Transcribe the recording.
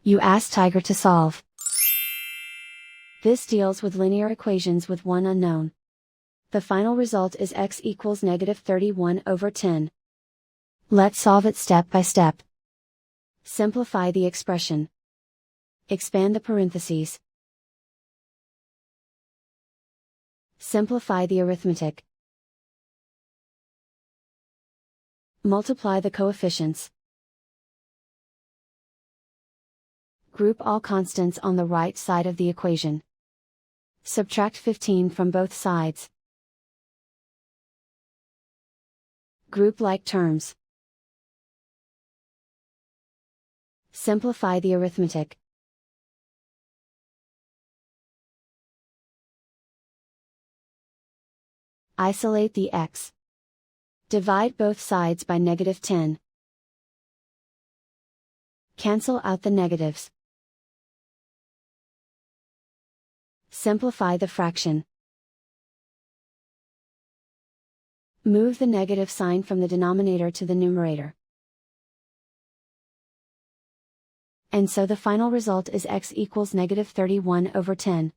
You ask Tiger to solve. This deals with linear equations with one unknown. The final result is x equals -31/10. Let's solve it step by step. Simplify the expression. Expand the parentheses. Simplify the arithmetic. Multiply the coefficients. Group all constants on the right side of the equation. Subtract 15 from both sides. Group like terms. Simplify the arithmetic. Isolate the x. Divide both sides by -10. Cancel out the negatives. Simplify the fraction. Move the negative sign from the denominator to the numerator. And so the final result is x equals -31/10.